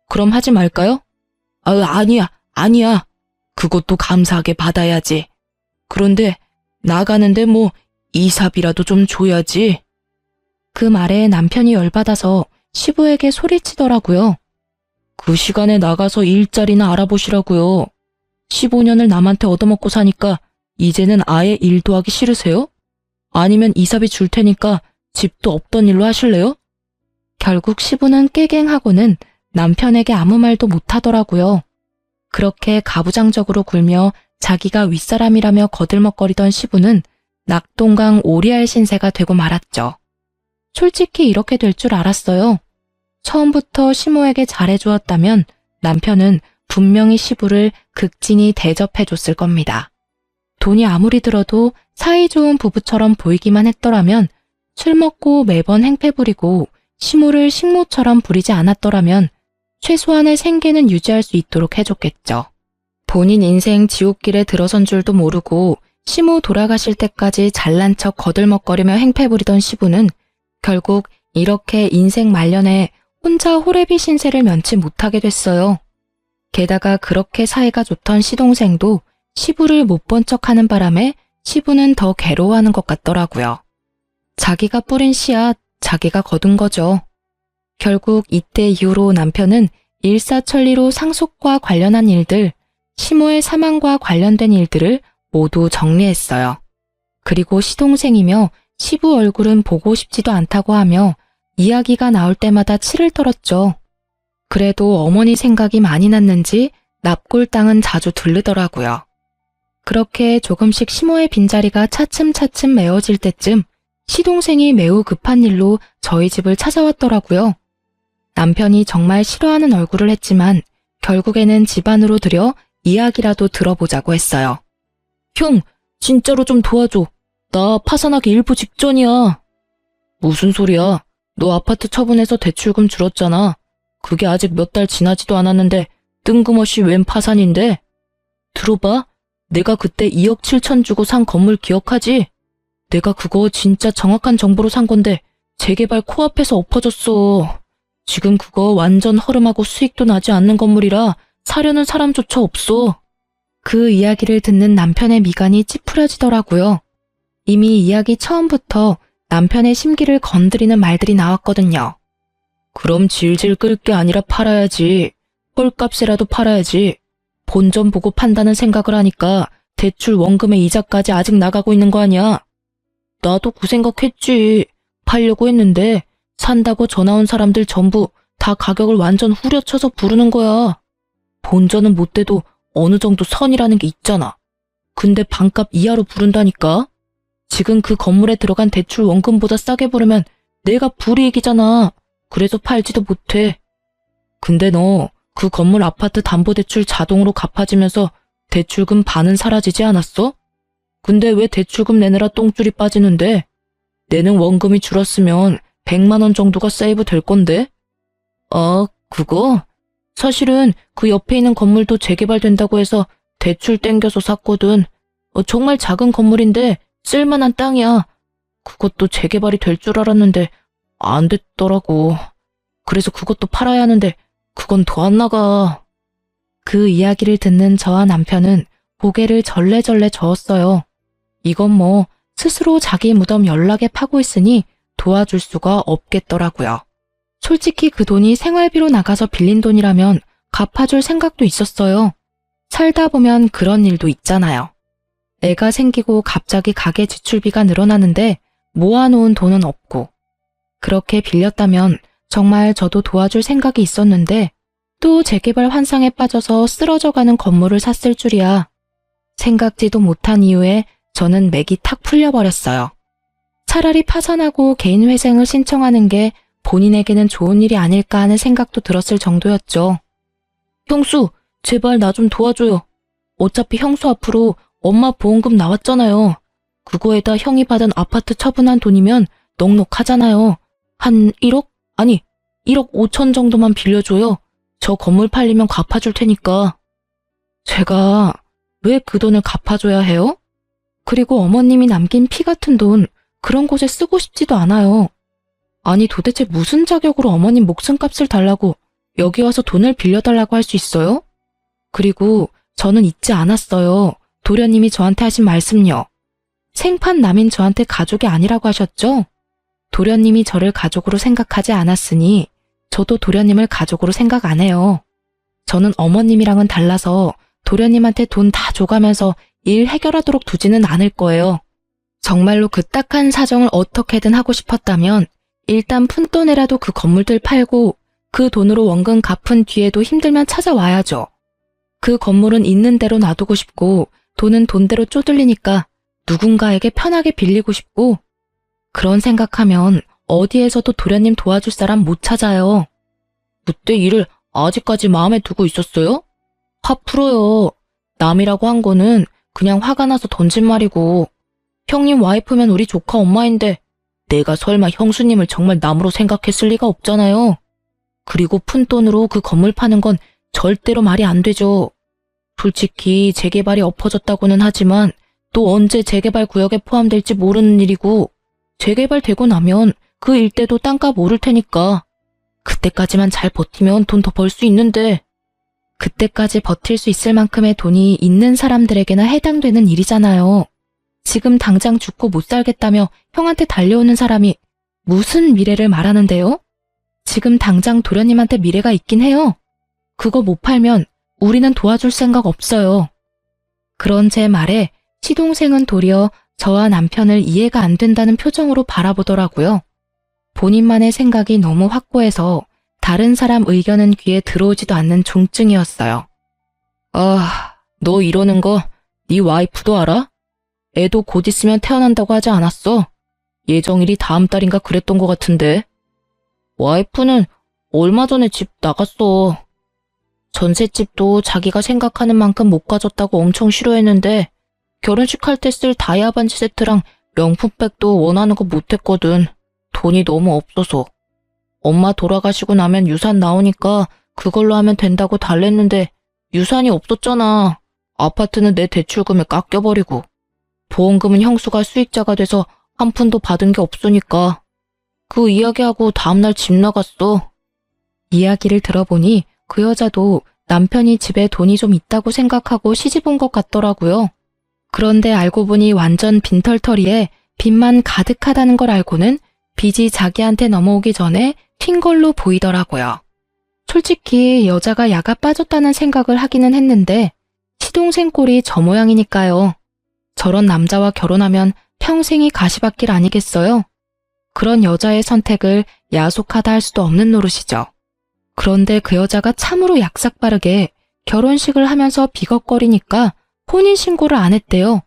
그럼 하지 말까요? 아니야. 그것도 감사하게 받아야지. 그런데 나가는데 뭐 이삽이라도 좀 줘야지. 그 말에 남편이 열받아서 시부에게 소리치더라고요. 그 시간에 나가서 일자리나 알아보시라고요. 15년을 남한테 얻어먹고 사니까 이제는 아예 일도 하기 싫으세요? 아니면 이삽이 줄 테니까 집도 없던 일로 하실래요? 결국 시부는 깨갱하고는 남편에게 아무 말도 못하더라고요. 그렇게 가부장적으로 굴며 자기가 윗사람이라며 거들먹거리던 시부는 낙동강 오리알 신세가 되고 말았죠. 솔직히 이렇게 될 줄 알았어요. 처음부터 시모에게 잘해주었다면 남편은 분명히 시부를 극진히 대접해줬을 겁니다. 돈이 아무리 들어도 사이좋은 부부처럼 보이기만 했더라면, 술 먹고 매번 행패 부리고 시모를 식모처럼 부리지 않았더라면 최소한의 생계는 유지할 수 있도록 해줬겠죠. 본인 인생 지옥길에 들어선 줄도 모르고 시모 돌아가실 때까지 잘난 척 거들먹거리며 행패 부리던 시부는 결국 이렇게 인생 말년에 혼자 호래비 신세를 면치 못하게 됐어요. 게다가 그렇게 사이가 좋던 시동생도 시부를 못 본 척하는 바람에 시부는 더 괴로워하는 것 같더라고요. 자기가 뿌린 씨앗, 자기가 거둔 거죠. 결국 이때 이후로 남편은 일사천리로 상속과 관련한 일들, 시모의 사망과 관련된 일들을 모두 정리했어요. 그리고 시동생이며 시부 얼굴은 보고 싶지도 않다고 하며 이야기가 나올 때마다 치를 떨었죠. 그래도 어머니 생각이 많이 났는지 납골 땅은 자주 들르더라고요. 그렇게 조금씩 시모의 빈자리가 차츰차츰 메워질 때쯤 시동생이 매우 급한 일로 저희 집을 찾아왔더라고요. 남편이 정말 싫어하는 얼굴을 했지만 결국에는 집 안으로 들여 이야기라도 들어보자고 했어요. 형, 진짜로 좀 도와줘. 나 파산하기 일부 직전이야. 무슨 소리야? 너 아파트 처분해서 대출금 줄었잖아. 그게 아직 몇 달 지나지도 않았는데 뜬금없이 웬 파산인데? 들어봐. 내가 그때 2억 7천 주고 산 건물 기억하지? 내가 그거 진짜 정확한 정보로 산 건데 재개발 코앞에서 엎어졌어. 지금 그거 완전 허름하고 수익도 나지 않는 건물이라 사려는 사람조차 없어. 그 이야기를 듣는 남편의 미간이 찌푸려지더라고요. 이미 이야기 처음부터 남편의 심기를 건드리는 말들이 나왔거든요. 그럼 질질 끌 게 아니라 팔아야지. 헐값이라도 팔아야지. 본전 보고 판다는 생각을 하니까 대출 원금의 이자까지 아직 나가고 있는 거 아니야. 나도 그 생각했지. 팔려고 했는데 산다고 전화 온 사람들 전부 다 가격을 완전 후려쳐서 부르는 거야. 본전은 못 돼도 어느 정도 선이라는 게 있잖아. 근데 반값 이하로 부른다니까? 지금 그 건물에 들어간 대출 원금보다 싸게 부르면 내가 불이익이잖아. 그래서 팔지도 못해. 근데 너 그 건물 아파트 담보대출 자동으로 갚아지면서 대출금 반은 사라지지 않았어? 근데 왜 대출금 내느라 똥줄이 빠지는데? 내는 원금이 줄었으면 100만 원 정도가 세이브 될 건데? 그거? 사실은 그 옆에 있는 건물도 재개발된다고 해서 대출 땡겨서 샀거든. 정말 작은 건물인데 쓸만한 땅이야. 그것도 재개발이 될 줄 알았는데 안 됐더라고. 그래서 그것도 팔아야 하는데 그건 더 안 나가. 그 이야기를 듣는 저와 남편은 고개를 절레절레 저었어요. 이건 뭐 스스로 자기 무덤 연락에 파고 있으니 도와줄 수가 없겠더라고요. 솔직히 그 돈이 생활비로 나가서 빌린 돈이라면 갚아줄 생각도 있었어요. 살다 보면 그런 일도 있잖아요. 애가 생기고 갑자기 가계 지출비가 늘어나는데 모아놓은 돈은 없고, 그렇게 빌렸다면 정말 저도 도와줄 생각이 있었는데 또 재개발 환상에 빠져서 쓰러져가는 건물을 샀을 줄이야. 생각지도 못한 이유에 저는 맥이 탁 풀려버렸어요. 차라리 파산하고 개인회생을 신청하는 게 본인에게는 좋은 일이 아닐까 하는 생각도 들었을 정도였죠. 형수, 제발 나 좀 도와줘요. 어차피 형수 앞으로 엄마 보험금 나왔잖아요. 그거에다 형이 받은 아파트 처분한 돈이면 넉넉하잖아요. 한 1억? 아니, 1억 5천 정도만 빌려줘요. 저 건물 팔리면 갚아줄 테니까. 제가 왜 그 돈을 갚아줘야 해요? 그리고 어머님이 남긴 피 같은 돈, 그런 곳에 쓰고 싶지도 않아요. 아니 도대체 무슨 자격으로 어머님 목숨값을 달라고 여기 와서 돈을 빌려달라고 할 수 있어요? 그리고 저는 잊지 않았어요. 도련님이 저한테 하신 말씀요. 생판 남인 저한테 가족이 아니라고 하셨죠? 도련님이 저를 가족으로 생각하지 않았으니 저도 도련님을 가족으로 생각 안 해요. 저는 어머님이랑은 달라서 도련님한테 돈 다 줘가면서 일 해결하도록 두지는 않을 거예요. 정말로 그 딱한 사정을 어떻게든 하고 싶었다면 일단 푼돈에라도 그 건물들 팔고 그 돈으로 원금 갚은 뒤에도 힘들면 찾아와야죠. 그 건물은 있는 대로 놔두고 싶고 돈은 돈대로 쪼들리니까 누군가에게 편하게 빌리고 싶고, 그런 생각하면 어디에서도 도련님 도와줄 사람 못 찾아요. 그때 일을 아직까지 마음에 두고 있었어요? 화 풀어요. 남이라고 한 거는 그냥 화가 나서 던진 말이고, 형님 와이프면 우리 조카 엄마인데 내가 설마 형수님을 정말 남으로 생각했을 리가 없잖아요. 그리고 푼돈으로 그 건물 파는 건 절대로 말이 안 되죠. 솔직히 재개발이 엎어졌다고는 하지만 또 언제 재개발 구역에 포함될지 모르는 일이고, 재개발되고 나면 그 일대도 땅값 오를 테니까 그때까지만 잘 버티면 돈 더 벌 수 있는데. 그때까지 버틸 수 있을 만큼의 돈이 있는 사람들에게나 해당되는 일이잖아요. 지금 당장 죽고 못 살겠다며 형한테 달려오는 사람이 무슨 미래를 말하는데요? 지금 당장 도련님한테 미래가 있긴 해요. 그거 못 팔면 우리는 도와줄 생각 없어요. 그런 제 말에 시동생은 도리어 저와 남편을 이해가 안 된다는 표정으로 바라보더라고요. 본인만의 생각이 너무 확고해서 다른 사람 의견은 귀에 들어오지도 않는 중증이었어요. 너 이러는 거 네 와이프도 알아? 애도 곧 있으면 태어난다고 하지 않았어? 예정일이 다음 달인가 그랬던 것 같은데. 와이프는 얼마 전에 집 나갔어. 전셋집도 자기가 생각하는 만큼 못 가졌다고 엄청 싫어했는데 결혼식 할 때 쓸 다이아 반지 세트랑 명품백도 원하는 거 못했거든. 돈이 너무 없어서. 엄마 돌아가시고 나면 유산 나오니까 그걸로 하면 된다고 달랬는데 유산이 없었잖아. 아파트는 내 대출금에 깎여버리고. 보험금은 형수가 수익자가 돼서 한 푼도 받은 게 없으니까. 그 이야기하고 다음날 집 나갔어. 이야기를 들어보니 그 여자도 남편이 집에 돈이 좀 있다고 생각하고 시집 온 것 같더라고요. 그런데 알고 보니 완전 빈털터리에 빚만 가득하다는 걸 알고는 빚이 자기한테 넘어오기 전에 튄 걸로 보이더라고요. 솔직히 여자가 야가 빠졌다는 생각을 하기는 했는데 시동생 꼴이 저 모양이니까요. 저런 남자와 결혼하면 평생이 가시밭길 아니겠어요? 그런 여자의 선택을 야속하다 할 수도 없는 노릇이죠. 그런데 그 여자가 참으로 약삭빠르게 결혼식을 하면서 비걱거리니까 혼인신고를 안 했대요.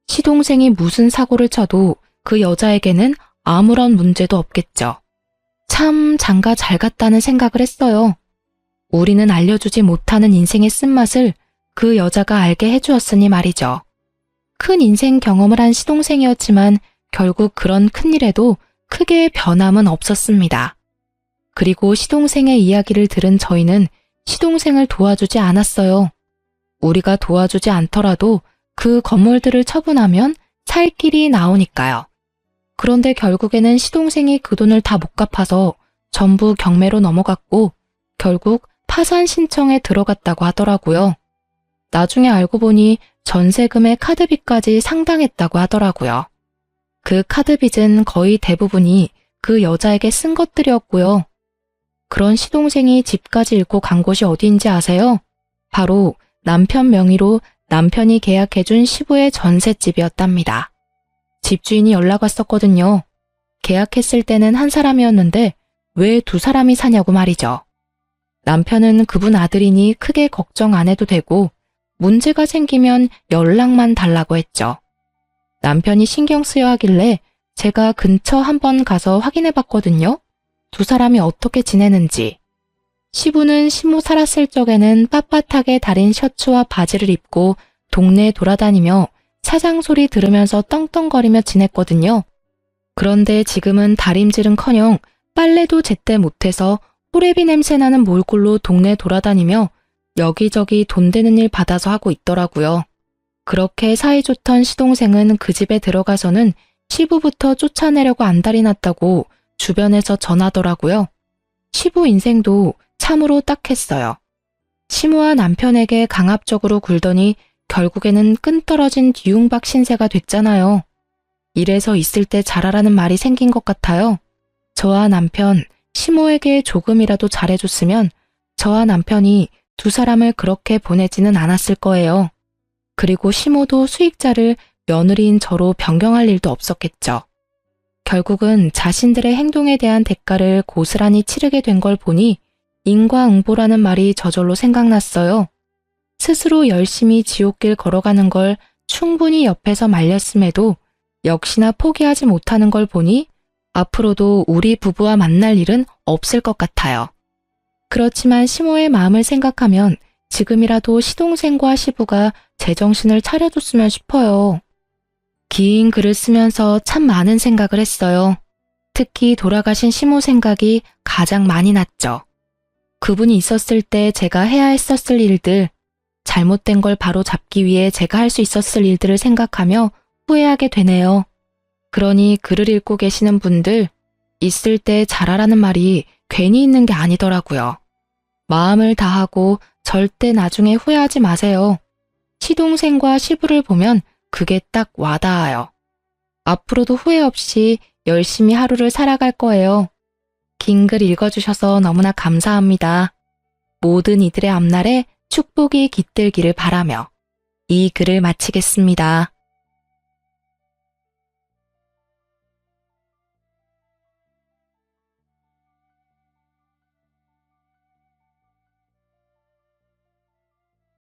시동생이 무슨 사고를 쳐도 그 여자에게는 아무런 문제도 없겠죠. 참 장가 잘 갔다는 생각을 했어요. 우리는 알려주지 못하는 인생의 쓴맛을 그 여자가 알게 해주었으니 말이죠. 큰 인생 경험을 한 시동생이었지만 결국 그런 큰일에도 크게 변함은 없었습니다. 그리고 시동생의 이야기를 들은 저희는 시동생을 도와주지 않았어요. 우리가 도와주지 않더라도 그 건물들을 처분하면 살 길이 나오니까요. 그런데 결국에는 시동생이 그 돈을 다 못 갚아서 전부 경매로 넘어갔고 결국 파산 신청에 들어갔다고 하더라고요. 나중에 알고 보니 전세금의 카드빚까지 상당했다고 하더라고요. 그 카드빚은 거의 대부분이 그 여자에게 쓴 것들이었고요. 그런 시동생이 집까지 잃고 간 곳이 어디인지 아세요? 바로 남편 명의로 남편이 계약해준 시부의 전셋집이었답니다. 집주인이 연락 왔었거든요. 계약했을 때는 한 사람이었는데 왜 두 사람이 사냐고 말이죠. 남편은 그분 아들이니 크게 걱정 안 해도 되고 문제가 생기면 연락만 달라고 했죠. 남편이 신경 쓰여 하길래 제가 근처 한번 가서 확인해 봤거든요. 두 사람이 어떻게 지내는지. 시부는 시모 살았을 적에는 빳빳하게 다린 셔츠와 바지를 입고 동네에 돌아다니며 사장 소리 들으면서 떵떵거리며 지냈거든요. 그런데 지금은 다림질은커녕 빨래도 제때 못해서 호레비 냄새나는 몰골로 동네 돌아다니며 여기저기 돈 되는 일 받아서 하고 있더라고요. 그렇게 사이좋던 시동생은 그 집에 들어가서는 시부부터 쫓아내려고 안달이 났다고 주변에서 전하더라고요. 시부 인생도 참으로 딱했어요. 시모와 남편에게 강압적으로 굴더니 결국에는 끈떨어진 뒤움박 신세가 됐잖아요. 이래서 있을 때 잘하라는 말이 생긴 것 같아요. 저와 남편, 시모에게 조금이라도 잘해줬으면 저와 남편이 두 사람을 그렇게 보내지는 않았을 거예요. 그리고 시모도 수익자를 며느리인 저로 변경할 일도 없었겠죠. 결국은 자신들의 행동에 대한 대가를 고스란히 치르게 된 걸 보니 인과응보라는 말이 저절로 생각났어요. 스스로 열심히 지옥길 걸어가는 걸 충분히 옆에서 말렸음에도 역시나 포기하지 못하는 걸 보니 앞으로도 우리 부부와 만날 일은 없을 것 같아요. 그렇지만 시모의 마음을 생각하면 지금이라도 시동생과 시부가 제정신을 차려줬으면 싶어요. 긴 글을 쓰면서 참 많은 생각을 했어요. 특히 돌아가신 시모 생각이 가장 많이 났죠. 그분이 있었을 때 제가 해야 했었을 일들, 잘못된 걸 바로 잡기 위해 제가 할 수 있었을 일들을 생각하며 후회하게 되네요. 그러니 글을 읽고 계시는 분들, 있을 때 잘하라는 말이 괜히 있는 게 아니더라고요. 마음을 다하고 절대 나중에 후회하지 마세요. 시동생과 시부를 보면 그게 딱 와닿아요. 앞으로도 후회 없이 열심히 하루를 살아갈 거예요. 긴 글 읽어주셔서 너무나 감사합니다. 모든 이들의 앞날에 축복이 깃들기를 바라며 이 글을 마치겠습니다.